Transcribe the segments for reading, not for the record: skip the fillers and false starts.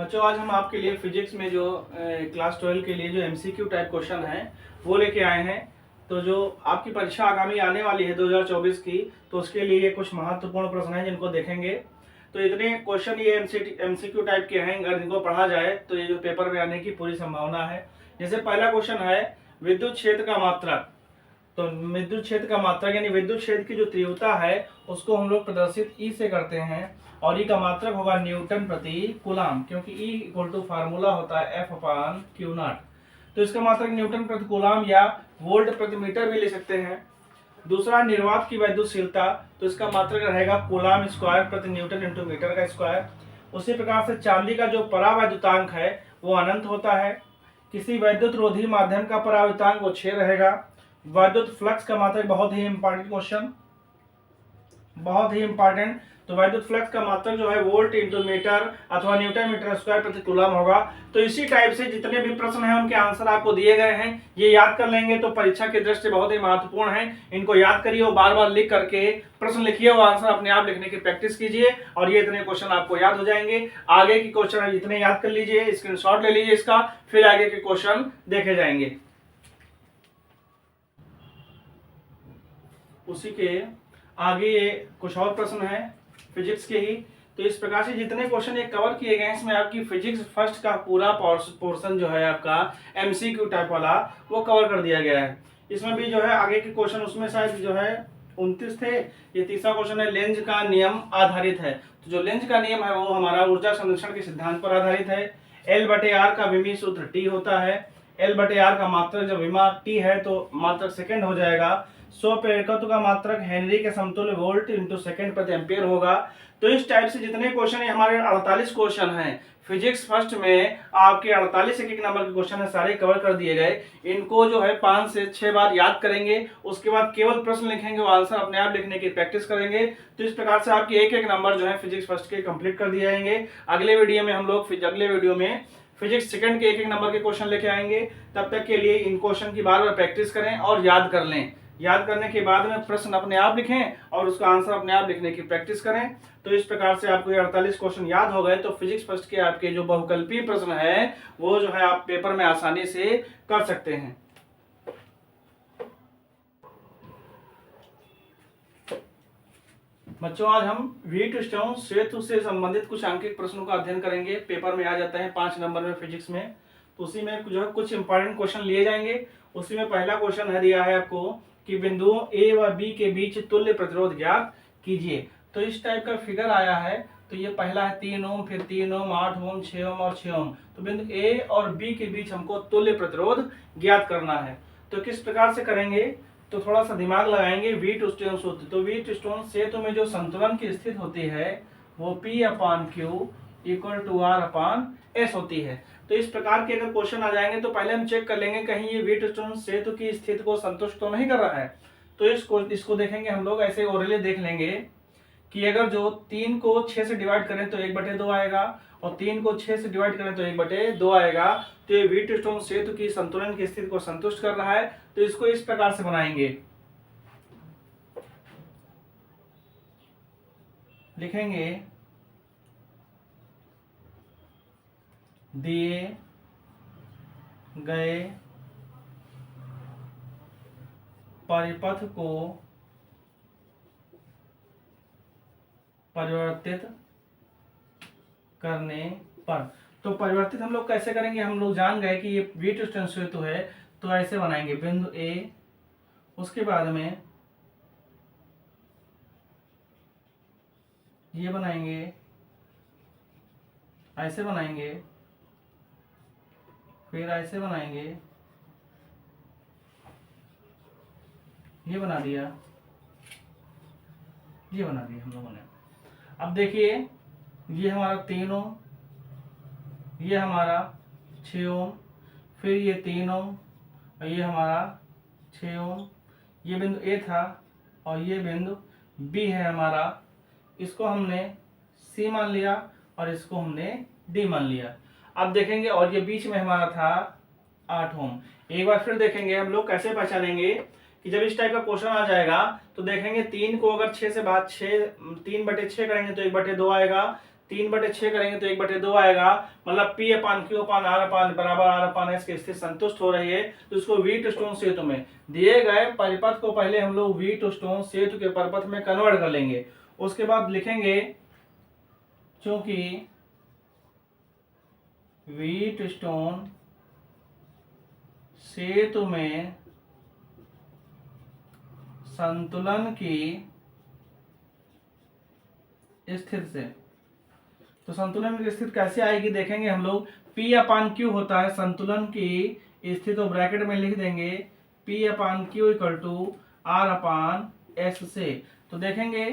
बच्चों आज हम आपके लिए फिजिक्स में जो क्लास 12 के लिए जो एमसीक्यू टाइप क्वेश्चन है वो लेके आए हैं। तो जो आपकी परीक्षा आगामी आने वाली है 2024 की, तो उसके लिए कुछ महत्वपूर्ण प्रश्न हैं जिनको देखेंगे। तो इतने क्वेश्चन ये एमसीक्यू टाइप के हैं, अगर इनको पढ़ा जाए तो ये जो पेपर में आने की पूरी संभावना है। जैसे पहला क्वेश्चन है विद्युत क्षेत्र का मात्रक। तो विद्युत क्षेत्र का मात्रक यानी विद्युत क्षेत्र की जो तीव्रता है उसको हम लोग प्रदर्शित ई से करते हैं, और ई का मात्रक होगा न्यूटन प्रति कूलाम, क्योंकि ई इक्वल टू फार्मूला होता है एफ अपान क्यू नॉट। तो इसका मात्रक न्यूटन प्रति कूलाम या वोल्ट प्रति मीटर भी ले सकते हैं। दूसरा निर्वात की वैद्युतशीलता, तो इसका मात्रक रहेगा कूलाम स्क्वायर प्रति न्यूटन इंटू मीटर का स्क्वायर। उसी प्रकार से चांदी का जो परावैद्युतांक है वो अनंत होता है। किसी वैद्युत रोधी माध्यम का परावैद्युतांक वो 6 रहेगा। वैद्युत फ्लक्स का मात्रक, बहुत ही इंपॉर्टेंट क्वेश्चन, बहुत ही इंपॉर्टेंट। तो वैद्युत फ्लक्स का मात्रक जो है वोल्ट इंटू मीटर अथवा न्यूटन मीटर स्क्वायर प्रति कूलम होगा। तो इसी टाइप से जितने भी प्रश्न हैं उनके आंसर आपको दिए गए हैं, ये याद कर लेंगे तो परीक्षा की दृष्टि बहुत ही महत्वपूर्ण है। इनको याद करिए और बार बार लिख करके प्रश्न लिखिए, वो आंसर अपने आप लिखने की प्रैक्टिस कीजिए और ये इतने क्वेश्चन आपको याद हो जाएंगे। आगे की क्वेश्चन इतने याद कर लीजिए, स्क्रीनशॉट ले लीजिए इसका, फिर आगे के क्वेश्चन देखे जाएंगे। उसी के आगे ये कुछ और प्रश्न है फिजिक्स के ही। तो इस प्रकार से जितने क्वेश्चन ये कवर किए गए हैं इसमें आपकी फिजिक्स फर्स्ट का पूरा पोर्शन जो है आपका एमसीक्यू टाइप वाला वो कवर कर दिया गया है। इसमें भी जो है आगे के क्वेश्चन उसमें शायद जो है 29 थे। ये तीसरा क्वेश्चन है लेंज का नियम आधारित है। तो जो लेंज का नियम है वो हमारा ऊर्जा संरक्षण के सिद्धांत पर आधारित है। एल बटे आर का विमीय सूत्र टी होता है। एल बटे आर का मात्रक जब विमा टी है तो मात्रक सेकंड हो जाएगा। सौ प्रेरकत्व का मात्रक हेनरी के समतुल्य वोल्ट इंटू सेकंड प्रति एम्पियर होगा। तो इस टाइप से जितने क्वेश्चन है हमारे 48 क्वेश्चन हैं फिजिक्स फर्स्ट में, आपके 48 एक एक नंबर के क्वेश्चन है सारे कवर कर दिए गए। इनको जो है 5 से 6 बार याद करेंगे, उसके बाद केवल प्रश्न लिखेंगे, वो आंसर अपने आप लिखने की प्रैक्टिस करेंगे। तो इस प्रकार से आपके एक एक नंबर जो है फिजिक्स फर्स्ट के कंप्लीट कर दिए जाएंगे। अगले वीडियो में हम लोग अगले वीडियो में फिजिक्स सेकंड के एक एक नंबर के क्वेश्चन लेके आएंगे। तब तक के लिए इन क्वेश्चन की बार बार प्रैक्टिस करें और याद कर लें। याद करने के बाद में प्रश्न अपने आप लिखें और उसका आंसर अपने आप लिखने की प्रैक्टिस करें। तो इस प्रकार से आपको ये 48 क्वेश्चन याद हो गए तो फिजिक्स फर्स्ट के आपके जो बहुकल्पीय प्रश्न है वो जो है आप पेपर में आसानी से कर सकते हैं। बच्चों आज हम व्हीटस्टोन सेतु से संबंधित कुछ अंकित प्रश्नों का अध्ययन करेंगे। पेपर में आ जाता है 5 नंबर में फिजिक्स में। तो उसी में जो है कुछ इंपॉर्टेंट क्वेश्चन लिए जाएंगे। उसी में पहला क्वेश्चन है दिया है आपको कि बिंदुओं ए व बी के बीच तुल्य प्रतिरोध ज्ञात कीजिए। तो इस टाइप का फिगर आया है। तो ये पहला है 3 ओम, फिर 3 ओम, 8 ओम, 6 ओम और 6 ओम। तो बिंदु ए और बी के बीच हमको तुल्य प्रतिरोध ज्ञात करना है। तो किस प्रकार से करेंगे, तो थोड़ा सा दिमाग लगाएंगे। व्हीटस्टोन सूत्र, तो व्हीटस्टोन सेतु में जो संतुलन की स्थिति होती है वो P upon q equal to R upon S होती है। तो इस प्रकार के अगर क्वेश्चन आ जाएंगे तो पहले हम चेक कर लेंगे कहीं ये व्हीटस्टोन सेतु की स्थिति को संतुष्ट तो नहीं कर रहा है। तो इसको देखेंगे हम लोग, ऐसे ओरली देख लेंगे कि अगर जो 3 को 6 से डिवाइड करें तो 1/2 आएगा और 3 को 6 से डिवाइड करें तो 1/2 आएगा। तो ये व्हीटस्टोन सेतु की संतुलन की स्थिति को संतुष्ट कर रहा है। तो इसको इस प्रकार से बनाएंगे, लिखेंगे दिए गए परिपथ को परिवर्तित करने पर। तो परिवर्तित हम लोग कैसे करेंगे, हम लोग जान गए कि ये व्हीटस्टोन सेतु है। तो ऐसे बनाएंगे बिंदु ए, उसके बाद में ये बनाएंगे, ऐसे बनाएंगे, फिर ऐसे बनाएंगे, ये बना दिया, ये बना दिया हम लोगों ने। अब देखिए ये हमारा 3 ओम, ये हमारा 6 ओम, फिर ये 3 ओम और ये हमारा 6 ओम। ये बिंदु ए था और ये बिंदु बी है हमारा। इसको हमने सी मान लिया और इसको हमने डी मान लिया। अब देखेंगे और ये बीच में हमारा था 8 ओम। एक बार फिर देखेंगे हम लोग कैसे पहचानेंगे कि जब इस टाइप का क्वेश्चन आ जाएगा तो देखेंगे 3 को अगर 6 से भाग 6 3/6 करेंगे तो 1/2 आएगा। 3/6 करेंगे तो 1/2 आएगा, मतलब P अपान Q अपान R अपान बराबर R अपान S की स्थिति संतुष्ट हो रही है। तो इसको व्हीटस्टोन सेतु में दिए गए परिपथ को पहले हम लोग व्हीटस्टोन सेतु के परिपथ में कन्वर्ट कर लेंगे। उसके बाद लिखेंगे चूंकि व्हीटस्टोन सेतु में संतुलन की स्थिति से, तो संतुलन की स्थिति कैसे आएगी देखेंगे हम लोग। P अपान Q होता है संतुलन की स्थिति, तो ब्रैकेट में लिख देंगे P upon Q equal to R upon S से। तो देखेंगे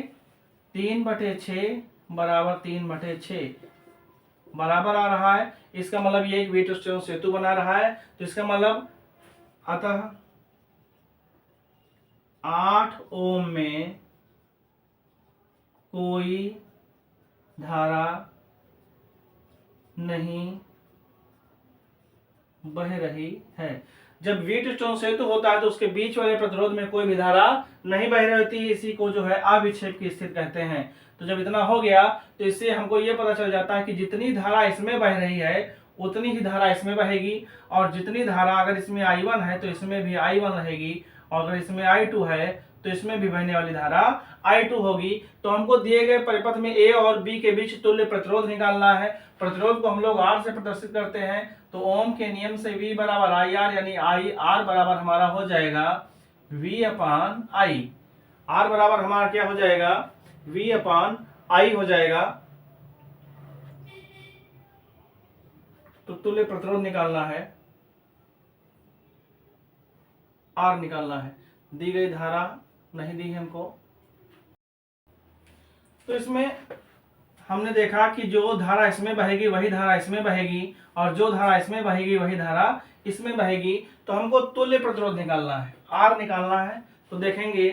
3/6 बराबर 3/6 बराबर आ रहा है, इसका मतलब ये एक व्हीटस्टोन सेतु बना रहा है। तो इसका मतलब अतः 8 ओम में कोई धारा नहीं बह रही है। जब व्हीटस्टोन सेतु होता है तो उसके बीच वाले प्रतिरोध में कोई भी धारा नहीं बह रही होती, इसी को जो है अविक्षेप की स्थिति कहते हैं। तो जब इतना हो गया तो इससे हमको ये पता चल जाता है कि जितनी धारा इसमें बह रही है उतनी ही धारा इसमें बहेगी, और जितनी धारा अगर इसमें I1 है तो इसमें भी I1 रहेगी, और अगर इसमें I2 है तो इसमें भी बहने वाली धारा I2 होगी। तो हमको दिए गए परिपथ में A और B के बीच तुल्य प्रतिरोध निकालना है। प्रतिरोध को हम लोग R से प्रदर्शित करते हैं, तो ओम के नियम से V बराबर IR, यानी IR बराबर हमारा हो जाएगा V अपान I। R बराबर हमारा क्या हो जाएगा, V अपान I हो जाएगा। तो तुल्य प्रतिरोध निकालना है, R निकालना है। दी गई धारा नहीं दी है हमको, तो इसमें हमने देखा कि जो धारा इसमें बहेगी वही धारा इसमें बहेगी, और जो धारा इसमें बहेगी वही धारा इसमें बहेगी। तो हमको तुल्य प्रतिरोध निकालना है, R निकालना है। तो देखेंगे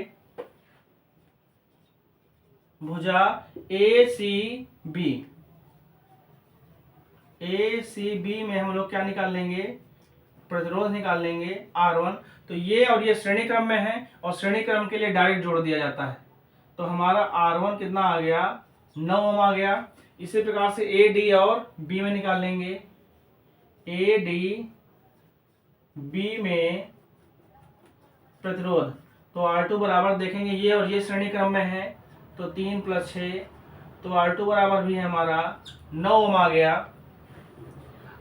भुजा ACB में हम लोग क्या निकाल लेंगे, प्रतिरोध निकाल लेंगे R1। तो ये और ये श्रेणी क्रम में है, और श्रेणी क्रम के लिए डायरेक्ट जोड़ दिया जाता है। तो हमारा R1 कितना आ गया, 9 ओम आ गया। इसी प्रकार से AD और B में निकाल लेंगे। AD B में प्रतिरोध, तो R2 बराबर देखेंगे ये और ये श्रेणी क्रम में है, तो 3 + 6, तो R2 बराबर भी हमारा 9 ओम आ गया।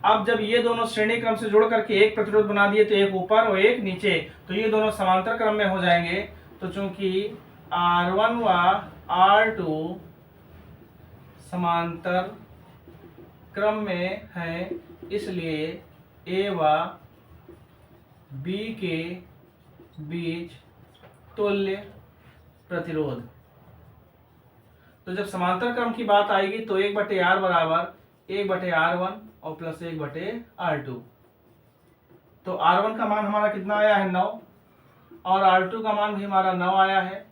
अब जब ये दोनों श्रेणी क्रम से जोड़ करके एक प्रतिरोध बना दिए, तो एक ऊपर और एक नीचे, तो ये दोनों समांतर क्रम में हो जाएंगे। तो चूंकि R1 व R2 समांतर क्रम में है, इसलिए A व B के बीच तुल्य प्रतिरोध। तो जब समांतर क्रम की बात आएगी तो 1/R बराबर 1/R1 और प्लस 1/R2। तो R1 का मान हमारा कितना आया है, 9, और R2 का मान भी हमारा 9 आया है।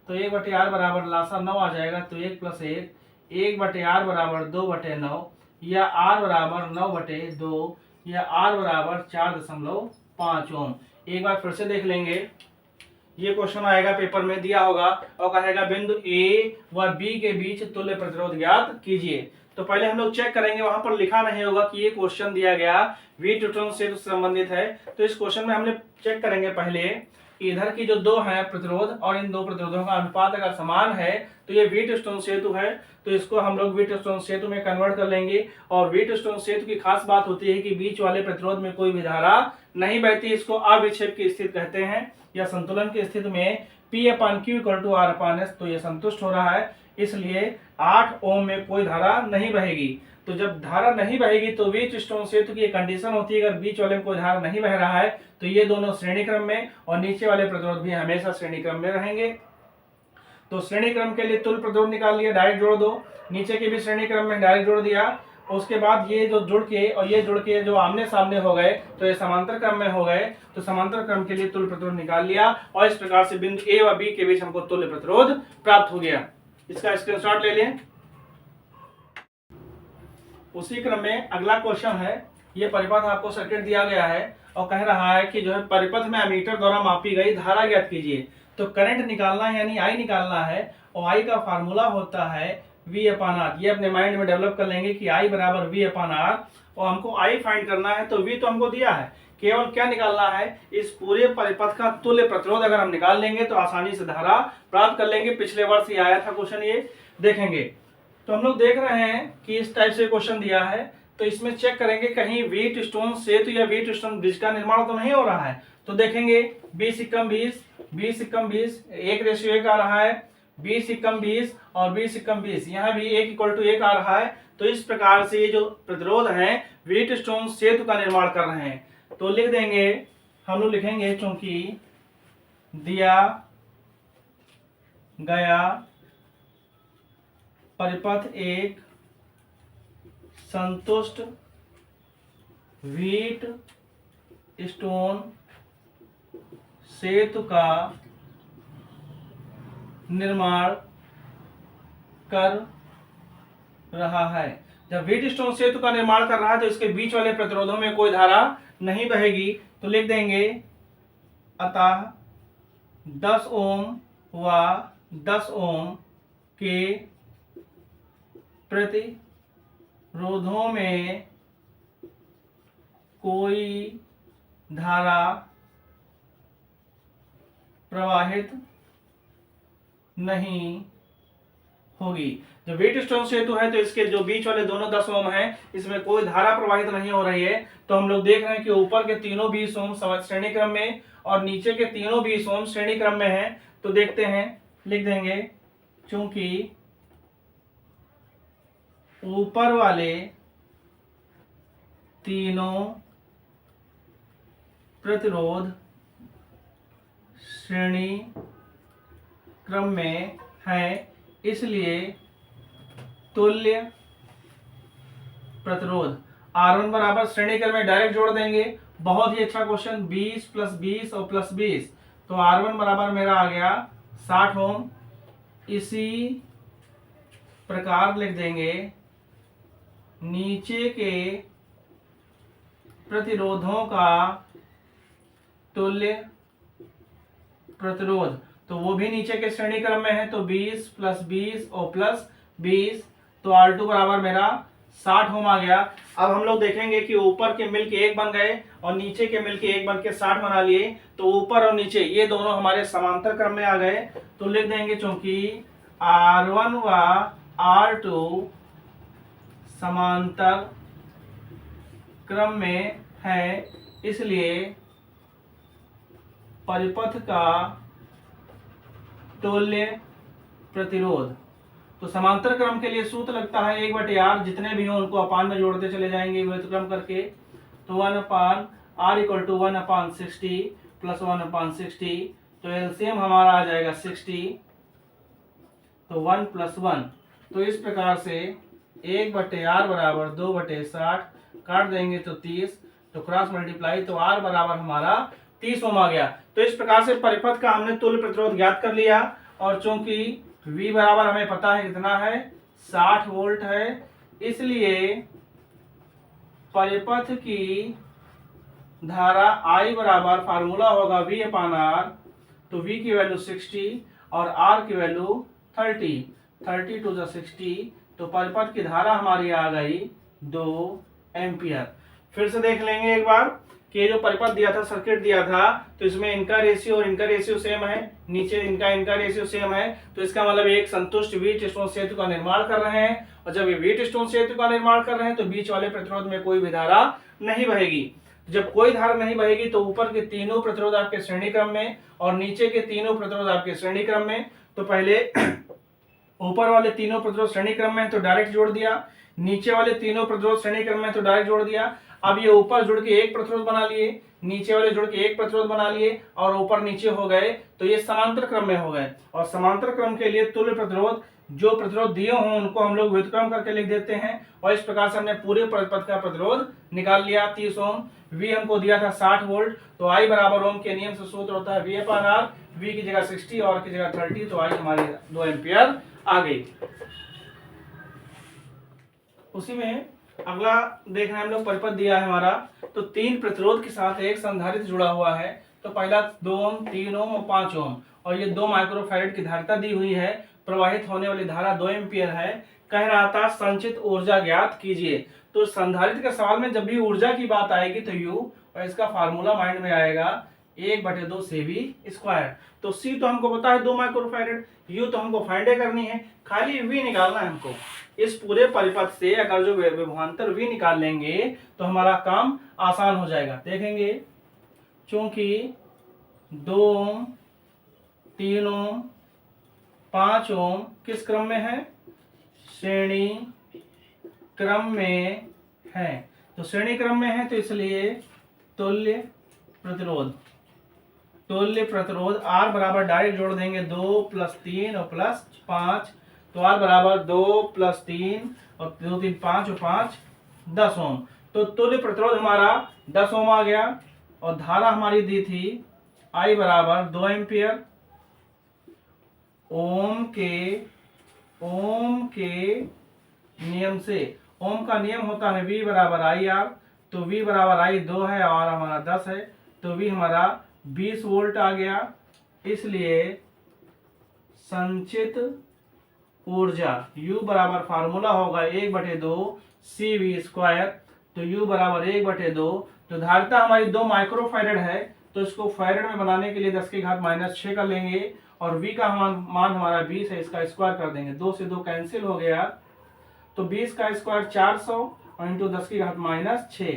तो 1/R बराबर लासा 9 आ जाएगा। तो 1 + 1, 1/R बराबर 2/9, या R बराबर 9/2, या R बराबर 4.5 ओम। एक बार फिर से देख लेंगे, ये क्वेश्चन आएगा पेपर में दिया होगा और कहेगा बिंदु A व B के बीच तुल्य प्रतिरोध ज्ञात कीजिए। तो पहले हम लोग चेक करेंगे, वहां पर लिखा नहीं होगा कि ये क्वेश्चन दिया गया व्हीटस्टोन सेतु से संबंधित है। तो इस क्वेश्चन में हमने चेक करेंगे पहले कि इधर की जो दो है प्रतिरोध और इन दो प्रतिरोधों का अनुपात अगर समान है तो ये व्हीटस्टोन सेतु है। तो इसको हम लोग व्हीटस्टोन सेतु में कन्वर्ट कर लेंगे। और व्हीटस्टोन सेतु की खास बात होती है कि बीच वाले प्रतिरोध में कोई भी धारा नहीं बहती, इसको अविक्षेप की स्थिति कहते हैं, या संतुलन की स्थिति में P/Q = R/S। तो ये संतुष्ट हो रहा है, इसलिए 8 ओम में कोई धारा नहीं बहेगी। तो जब धारा नहीं बहेगी तो व्हीटस्टोन सेतु की कंडीशन होती है, अगर बीच वाले में कोई धारा नहीं बह रहा है तो ये दोनों श्रेणी क्रम में और नीचे वाले प्रतिरोध भी हमेशा श्रेणी क्रम में रहेंगे। तो श्रेणी क्रम के लिए तुल्य प्रतिरोध निकाल लिया, डायरेक्ट जोड़ दो। नीचे के भी श्रेणी क्रम में डायरेक्ट जोड़ दिया। उसके बाद ये जो जुड़ के और ये जुड़ के जो आमने सामने हो गए तो ये समांतर क्रम में हो गए। तो समांतर क्रम के लिए तुल्य प्रतिरोध निकाल लिया और इस प्रकार से बिंदु A व B के बीच हमको तुल्य प्रतिरोध प्राप्त हो गया। इसका स्क्रीनशॉट ले लें। उसी क्रम में अगला क्वेश्चन है, ये परिपथ आपको सर्किट दिया गया है और कह रहा है कि जो है परिपथ में एमीटर द्वारा मापी गई धारा ज्ञात कीजिए। तो करंट निकालना है यानी I निकालना है, और I का फार्मूला होता है V अपान आर। ये अपने माइंड में डेवलप कर लेंगे कि I बराबर V अपान आर, और हमको I फाइंड करना है। तो V तो हमको दिया है, केवल क्या निकालना है, इस पूरे परिपथ का तुल्य प्रतिरोध अगर हम निकाल लेंगे तो आसानी से धारा प्राप्त कर लेंगे। पिछले वर्ष ये आया था क्वेश्चन, ये देखेंगे। तो हम लोग देख रहे हैं कि इस टाइप से क्वेश्चन दिया है, तो इसमें चेक करेंगे कहीं व्हीट स्टोन सेतु या व्हीट स्टोन ब्रिज का निर्माण तो नहीं हो रहा है। तो देखेंगे 20 × 20, 20 × 20, 1:1 आ रहा है, 20 × 20 और 20 × 20, यहाँ भी 1 = 1 आ रहा है। तो इस प्रकार से ये जो प्रतिरोध है व्हीट स्टोन सेतु का निर्माण कर रहे हैं। तो लिख देंगे, हम लोग लिखेंगे, चूंकि दिया गया परिपथ एक संतुष्ट व्हीट स्टोन सेतु का निर्माण कर रहा है। जब व्हीट स्टोन सेतु का निर्माण कर रहा है तो इसके बीच वाले प्रतिरोधों में कोई धारा नहीं बहेगी। तो लिख देंगे, अतः 10 ओम व 10 ओम के प्रतिरोधों में कोई धारा प्रवाहित नहीं होगी। जो व्हीट स्टोन सेतु है तो इसके जो बीच वाले दोनों 10 ओम हैं, इसमें कोई धारा प्रवाहित नहीं हो रही है। तो हम लोग देख रहे हैं कि ऊपर के तीनों 20 ओम श्रेणी क्रम में और नीचे के तीनों 20 ओम श्रेणी क्रम में हैं। तो देखते हैं, लिख देंगे, चूंकि ऊपर वाले तीनों प्रतिरोध श्रेणी क्रम में है, इसलिए तुल्य प्रतिरोध R1 बराबर श्रेणी क्रम में डायरेक्ट जोड़ देंगे। बहुत ही अच्छा क्वेश्चन, 20 + 20 और +20, तो R1 बराबर मेरा आ गया 60 ओम। इसी प्रकार लिख देंगे, नीचे के प्रतिरोधों का तुल्य प्रतिरोध, तो वो भी नीचे के श्रेणी क्रम में है। तो 20 + 20 और +20, तो R2 बराबर मेरा 60 ओम आ गया। अब हम लोग देखेंगे कि ऊपर के मिल के 1 बन गए और नीचे के मिल के 1 बन के 60 बना लिए। तो ऊपर और नीचे ये दोनों हमारे समांतर क्रम में आ गए। तो लिख देंगे, चूंकि R1 व R2 समांतर क्रम में है, इसलिए परिपथ का तुल्य प्रतिरोध। तो समांतर क्रम के लिए सूत्र लगता है 1/r, जितने भी हो उनको अपान में जोड़ते चले जाएंगे व्युत्क्रम करके। तो 1/r = 1/60 + 1/60, तो एलसीएम हमारा आ जाएगा 60, तो 1 + 1। तो इस प्रकार से 1/r बराबर 2/60, काट देंगे तो 30, तो क्रॉस मल्टीप्लाई, तो R बराबर हमारा 30 ओम आ गया। तो इस प्रकार से परिपथ का हमने तुल्य प्रतिरोध ज्ञात कर लिया। और चूंकि V बराबर हमें पता है कितना है, 60 वोल्ट है, इसलिए परिपथ की धारा I बराबर फार्मूला होगा V/R। तो V की वैल्यू 60 और R की वैल्यू 30, 30 × 60, तो परिपथ की धारा हमारी आ गई 2 एम्पियर। फिर से देख लेंगे एक बार कि ये जो परिपथ दिया था, सर्किट दिया था, तो इसमें इनका रेशियो और इनका रेशियो सेम है, नीचे इनका रेशियो सेम है। तो इसका मतलब एक संतुष्ट व्हीट स्टोन सेतु का निर्माण कर रहे हैं। और जब ये व्हीट स्टोन सेतु का निर्माण कर रहे हैं तो बीच वाले प्रतिरोध में कोई भी धारा नहीं बहेगी। जब कोई धारा नहीं बहेगी तो ऊपर के तीनों प्रतिरोध आपके श्रेणी क्रम में और नीचे के तीनों प्रतिरोध आपके श्रेणी क्रम में। तो पहले ऊपर वाले तीनों प्रतिरोध श्रेणी क्रम में तो डायरेक्ट जोड़ दिया, नीचे वाले तीनों प्रतिरोध श्रेणी क्रम में तो डायरेक्ट जोड़ दिया। अब ये ऊपर जुड़ के एक प्रतिरोध बना लिए, नीचे वाले जुड़ के एक प्रतिरोध बना लिए और ऊपर नीचे हो गए, तो ये समांतर क्रम में हो गए। और समांतर क्रम के लिए तुल्य प्रतिरोध, जो प्रतिरोध दिए हों उनको हम लोग व्युत्क्रम करके लिख देते हैं। और इस प्रकार से हमने पूरे परिपथ का प्रतिरोध निकाल लिया। 30 ओम, V हमको दिया था 60 वोल्ट, तो I बराबर ओम के नियम से सूत्र होता है V/R, V की जगह 60 और की जगह 30, तो I हमारी 2 एम्पियर आ गई। उसी में अगला देखना है हम लोग, परिपथ दिया है हमारा, तो 3 प्रतिरोध के साथ एक संधारित्र जुड़ा हुआ है। तो पहला 2 ओम, 3 ओम और 5 ओम, और ये 2 माइक्रोफैरड की धारिता दी हुई है। प्रवाहित होने वाली धारा 2 एम्पियर है। कह रहा था संचित ऊर्जा ज्ञात कीजिए। तो संधारित्र के सवाल में जब भी ऊर्जा की बात आएगी तो यू, और इसका फार्मूला माइंड में आएगा 1/2 CV²। तो सी तो हमको पता है 2 माइक्रोफैरेड, यू तो हमको फाइंड करनी है, खाली वी निकालना है हमको। इस पूरे परिपथ से अगर जो विभवांतर वी निकाल लेंगे तो हमारा काम आसान हो जाएगा। देखेंगे चूंकि 2 ओम, 3 ओम, 5 ओम किस क्रम में है? श्रेणी क्रम में है। तो श्रेणी क्रम में है तो इसलिए तुल्य प्रतिरोध, R बराबर डायरेक्ट जोड़ देंगे 2 + 3 और +5। तो R बराबर 2 + 3 और 2 3 5 और 5 10 ओम। तो तुल्य प्रतिरोध हमारा 10 ओम आ गया। और धारा हमारी दी थी I बराबर 2 एम्पियर। ओम के नियम से, ओम का नियम होता है V बराबर IR। तो V बराबर I 2 है और हमारा 10 है, तो V हमारा 20 वोल्ट आ गया। इसलिए संचित ऊर्जा U बराबर फार्मूला होगा 1/2 CV²। तो U बराबर 1/2। तो धारिता हमारी 2 माइक्रोफैरेड है, तो इसको फैरेड में बनाने के लिए 10⁻⁻6 कर लेंगे। और V का मान हमारा 20 है, इसका स्क्वायर कर देंगे। 2 से 2 कैंसिल हो गया, तो 20 का स्क्वायर 400 और इंटू 10⁻⁻6।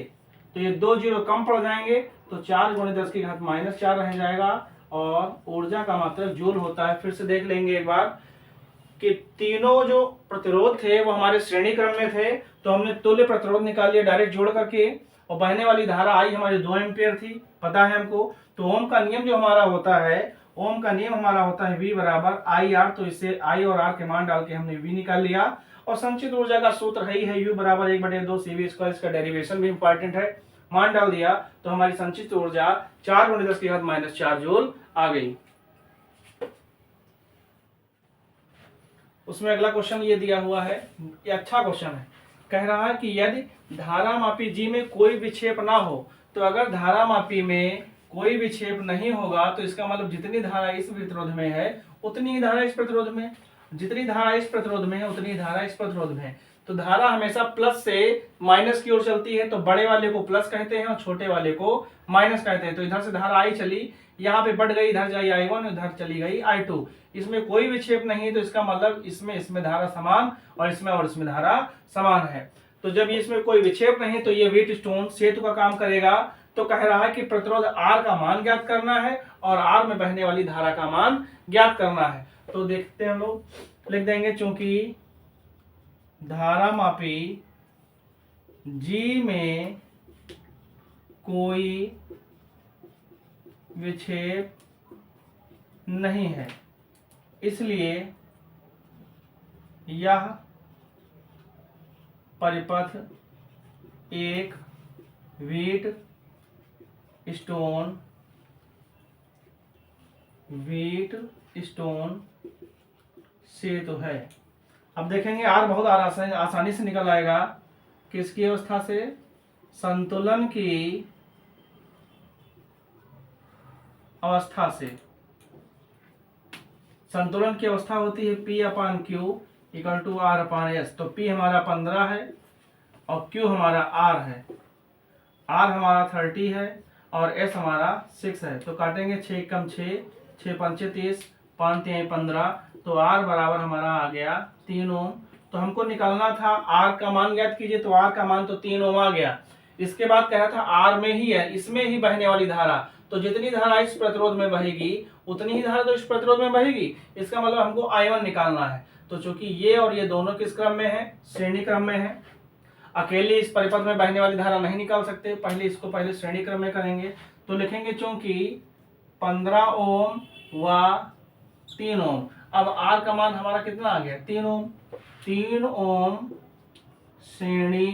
तो ये 2 जीरो कम पड़ जाएंगे, तो 4 × 10⁻⁻4 रह जाएगा। और ऊर्जा का मात्रक जूल होता है। फिर से देख लेंगे एक बार कि तीनों जो प्रतिरोध थे वो हमारे श्रेणी क्रम में थे, तो हमने तुल्य प्रतिरोध निकाल लिया डायरेक्ट जोड़ करके। और बहने वाली धारा आई हमारी 2 एम्पियर थी, पता है हमको। तो ओम का नियम जो हमारा होता है, ओम का नियम हमारा होता है V बराबर IR। तो इससे I और R के मान डाल के हमने V निकाल लिया। और संचित ऊर्जा का सूत्र है ही है U बराबर 1/2 CV²। इसका डेरिवेशन भी इंपॉर्टेंट है। मान डाल दिया तो हमारी संचित ऊर्जा 4 × 10⁻⁻4 जूल आ गई। उसमें अगला क्वेश्चन ये दिया हुआ है, ये अच्छा क्वेश्चन है। कह रहा है कि यदि धारामापी G में कोई विक्षेप ना हो, तो अगर धारामापी में कोई विक्षेप नहीं होगा तो इसका मतलब जितनी धारा इस प्रतिरोध में है उतनी ही धारा इस प्रतिरोध में, जितनी धारा इस प्रतिरोध में है उतनी ही धारा इस प्रतिरोध में है। तो धारा हमेशा प्लस से माइनस की ओर चलती है, तो बड़े वाले को प्लस कहते हैं और छोटे वाले को माइनस कहते हैं। तो इधर से धारा I चली, यहाँ पे बढ़ गई, इधर जाई I1, इधर चली गई I2। इसमें कोई विक्षेप नहीं, तो इसका मतलब इसमें धारा समान और इसमें धारा समान है। तो जब इसमें कोई विक्षेप नहीं तो ये व्हीटस्टोन सेतु का काम करेगा। तो कह रहा है कि प्रतिरोध R का मान ज्ञात करना है और R में बहने वाली धारा का मान ज्ञात करना है। तो देखते हैं हम लोग, लिख देंगे चूंकि धारामापी G में कोई विक्षेप नहीं है, इसलिए यह परिपथ एक व्हीटस्टोन सेतु है। अब देखेंगे R बहुत आसानी से निकल आएगा। किसकी अवस्था से? संतुलन की अवस्था से। संतुलन की अवस्था होती है P/Q = R/S। तो P हमारा 15 है और Q हमारा R है। R हमारा 30 है और S हमारा 6 है। तो काटेंगे 6 कम 6, 6 पंचे 30, 5 3 15। तो R बराबर हमारा आ गया 3 ओम। तो हमको निकालना था R का मान ज्ञात कीजिए, तो R का मान तो 3 ओम आ गया। इसके बाद कह रहा था R में ही है, इसमें ही बहने वाली धारा, तो जितनी धारा इस प्रतिरोध में बहेगी उतनी ही धारा तो इस प्रतिरोध में बहेगी। इसका मतलब हमको I1 निकालना है। तो चूंकि ये और ये दोनों किस क्रम में है? श्रेणी क्रम में है। अकेले इस परिपथ में बहने वाली धारा नहीं निकाल सकते, पहले श्रेणी क्रम में करेंगे। तो लिखेंगे चूंकि 15 ओम व 3 ओम। अब R का मान हमारा कितना आ गया? 3 ओम। 3 ओम श्रेणी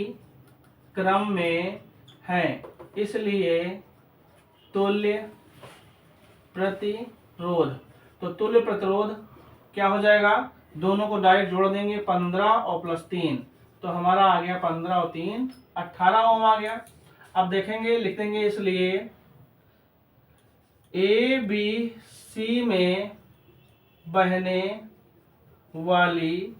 क्रम में है, इसलिए तुल्य प्रतिरोध। तो तुल्य प्रतिरोध क्या हो जाएगा? दोनों को डायरेक्ट जोड़ देंगे, 15 और +3। तो हमारा आ गया 15 और 3 18 ओम आ गया। अब देखेंगे, लिख देंगे इसलिए ABC में बहने वाली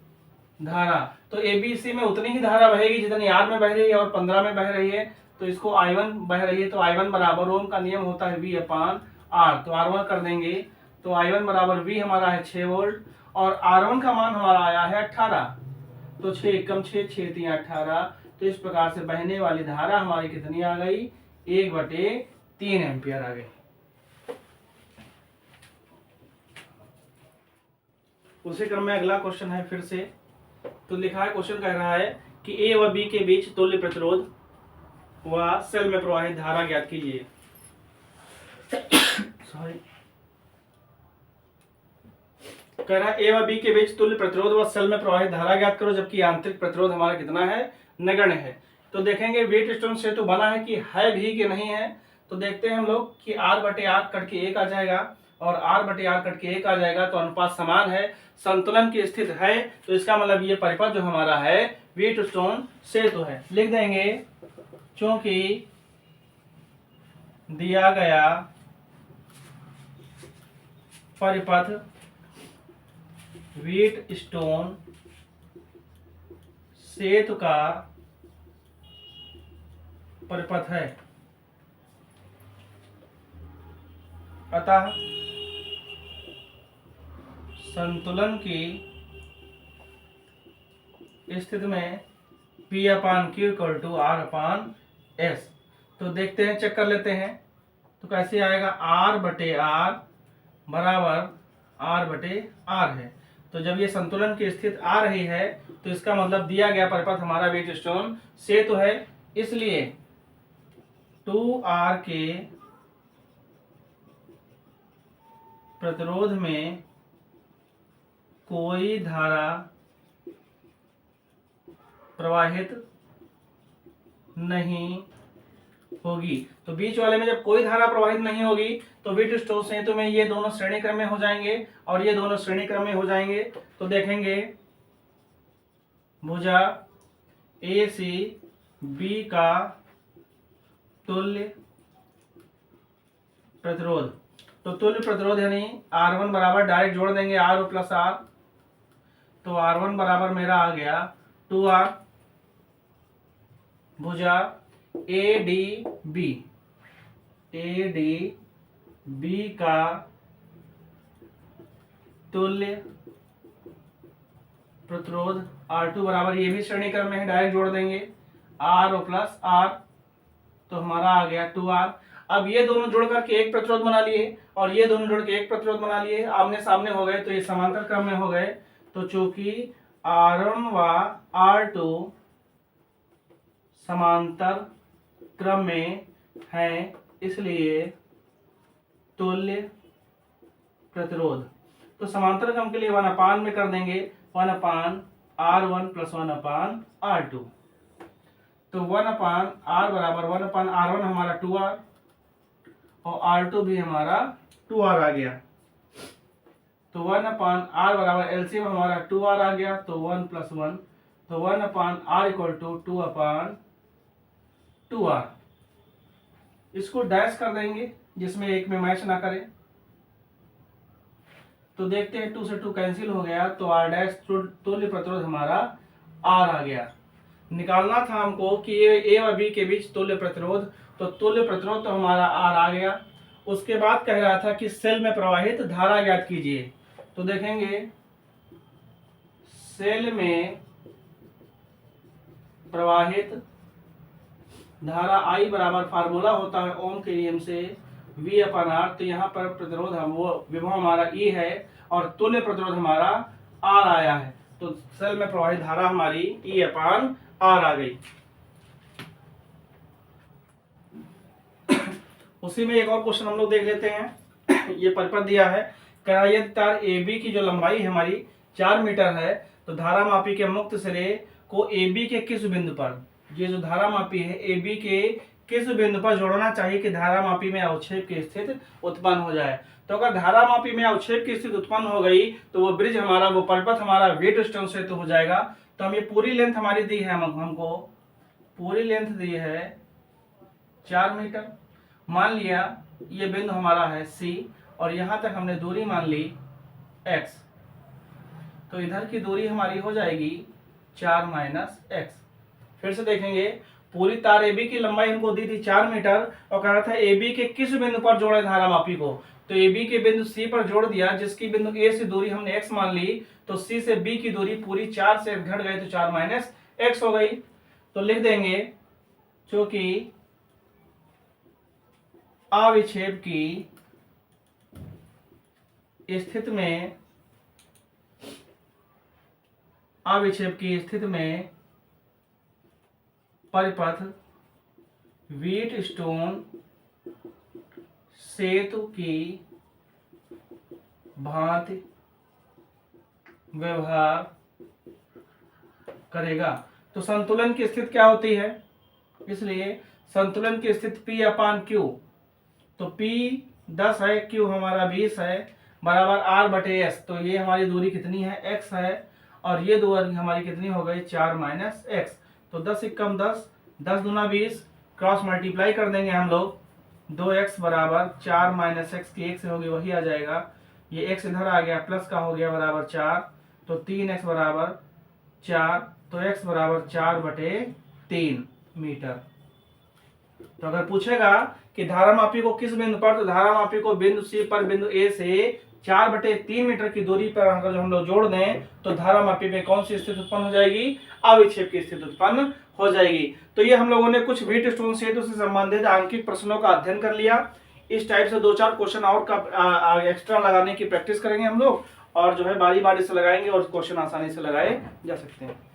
धारा, तो ABC में उतनी ही धारा बहेगी जितनी R में बह रही है और 15 में बह रही है, तो इसको I1 बह रही है, तो I1 बराबर ओम का नियम होता है V अपान R, तो R1 कर देंगे, तो I1 बराबर V हमारा है 6 वोल्ट और R1 का मान हमारा आया है 18, तो 6 एकम 6, 6 3 18, तो इस प्रकार से बहने वाली धारा हमारी कितनी आ गई, 1/3 एम्पियर आ गई। उसी क्रम में अगला क्वेश्चन है फिर से, तो लिखा है, क्वेश्चन कह रहा है कि ए व बी के बीच तुल्य प्रतिरोध व सेल में प्रवाहित धारा ज्ञात कीजिए। सॉरी, कह रहा है ए व बी के बीच तुल्य प्रतिरोध व सेल में प्रवाहित धारा ज्ञात करो, जबकि आंतरिक प्रतिरोध हमारा कितना है, नगण्य है। तो देखेंगे व्हीटस्टोन सेतु बना है कि है भी कि नहीं है, तो देखते हैं हम लोग कि R/R कट के 1 आ जाएगा और R/R कट के 1 आ जाएगा, तो अनुपात समान है, संतुलन की स्थिति है, तो इसका मतलब ये परिपथ जो हमारा है व्हीटस्टोन सेतु है। लिख देंगे, चूंकि दिया गया परिपथ व्हीटस्टोन सेतु का परिपथ है, अतः संतुलन की स्थिति में P/Q = R/S। तो देखते हैं, चेक कर लेते हैं, तो कैसे आएगा, R/R बराबर R/R है। तो जब ये संतुलन की स्थिति आ रही है, तो इसका मतलब दिया गया परिपथ हमारा व्हीटस्टोन सेतु है, इसलिए 2R के प्रतिरोध में कोई धारा प्रवाहित नहीं होगी। तो बीच वाले में जब कोई धारा प्रवाहित नहीं होगी, तो व्हीटस्टोन सेतु में ये दोनों श्रेणी क्रम में हो जाएंगे और ये दोनों श्रेणी क्रम में हो जाएंगे। तो देखेंगे, भुजा AC B का तुल्य प्रतिरोध, तो तुल्य प्रतिरोध यानी R1 बराबर, डायरेक्ट जोड़ देंगे R प्लस R, तो R1 बराबर मेरा आ गया 2R, भुजा ADB का तुल्य प्रतिरोध R2 बराबर, ये भी श्रेणी क्रम में है, डायरेक्ट जोड़ देंगे R प्लस R, तो हमारा आ गया 2R। अब ये दोनों जोड़ करके एक प्रतिरोध बना लिए और ये दोनों जोड़ के एक प्रतिरोध बना लिए, आमने सामने हो गए, तो ये समांतर क्रम में हो गए। तो चूंकि R1 व R2 समांतर क्रम में है, इसलिए तुल्य प्रतिरोध, तो समांतर क्रम के लिए 1/, में कर देंगे 1/R1 प्लस 1/R2, तो 1/R बराबर 1/R1 हमारा 2R और R2 भी हमारा 2R आ गया, तो 1/R बराबर एलसीएम हमारा 2R आ गया, तो 1 प्लस 1, तो 1/R = 2/2R। इसको डैश कर देंगे जिसमें एक में मैच ना करे, तो देखते हैं 2 से 2 कैंसिल हो गया, तो R डैश तुल्य प्रतिरोध हमारा R आ गया। निकालना था हमको कि ए और बी के बीच तुल्य प्रतिरोध, तो तुल्य प्रतिरोध तो हमारा R आ गया। उसके बाद कह रहा था कि सेल में प्रवाहित धारा ज्ञात कीजिए, तो देखेंगे सेल में प्रवाहित धारा I बराबर फार्मूला होता है ओम के नियम से V/R, तो यहाँ पर प्रतिरोध हम वो विभव हमारा E है और तुल्य प्रतिरोध हमारा R आया है, तो सेल में प्रवाहित धारा हमारी E/R आ गई। उसी में एक और क्वेश्चन हम लोग देख लेते हैं। ये परिपथ दिया है, यदि तार AB की जो लंबाई है हमारी 4 मीटर है, तो धारा मापी के मुक्त सिरे को AB के किस बिंदु पर, ये जो धारा मापी है AB के किस बिंदु पर जोड़ना चाहिए कि धारा मापी में अवक्षेप की स्थिति उत्पन्न हो जाए। तो अगर धारा मापी में अवक्षेप की स्थिति उत्पन्न हो गई, तो वो ब्रिज हमारा, वो परिपथ हमारा व्हीटस्टोन सेतु हो जाएगा। तो हम ये पूरी लेंथ हमारी दी है, हमको पूरी लेंथ दी है 4 मीटर, मान लिया ये बिंदु हमारा है C और यहां तक हमने दूरी मान ली x, तो इधर की दूरी हमारी हो जाएगी 4 माइनस एक्स। फिर से देखेंगे, पूरी तार AB की लंबाई हमको दी थी 4 मीटर और कह रहा था AB के किस बिंदु पर जोड़े धारामापी को। तो AB के बिंदु C पर जोड़ दिया, जिसकी बिंदु A से दूरी हमने x मान ली, तो C से B की दूरी पूरी 4 से घट गई तो 4 माइनस एक्स हो गई। तो लिख देंगे चूंकि अविक्षेप की स्थिति में परिपथ व्हीटस्टोन सेतु की भांति व्यवहार करेगा। तो संतुलन की स्थिति क्या होती है, इसलिए संतुलन की स्थिति P अपान Q, तो P 10 है, Q हमारा 20 है, बराबर R बटे S। तो ये हमारी दूरी कितनी है, x है, और ये दूरी हमारी कितनी हो गई, 4 माइनस एक्स। तो 10 एकम 10, 10 दूना 20, क्रॉस मल्टीप्लाई कर देंगे हम लोग, 2x बराबर 4 माइनस एक्स की 1 से होगी वही आ जाएगा, ये x इधर आ गया, प्लस का हो गया बराबर 4, तो 3x बराबर 4, तो x बराबर 4 बटे 3 मीटर। तो अगर पूछेगा कि धारामापी को किस बिंदु पर, तो धारामापी को बिंदु C पर बिंदु A से 4 बटे 3 मीटर की दूरी पर अगर हम लोग जोड़ दें तो धारामापी में कौन सी स्थिति उत्पन्न हो जाएगी, अविक्षेप की स्थिति उत्पन्न हो जाएगी। तो ये हम लोगों ने कुछ व्हीटस्टोन सेतु से संबंधित आंकिक प्रश्नों का अध्ययन कर लिया। इस टाइप से 2-4 क्वेश्चन और का एक्स्ट्रा लगाने की प्रैक्टिस करेंगे हम लोग, और जो है बारी बारी से लगाएंगे और क्वेश्चन आसानी से लगाए जा सकते हैं।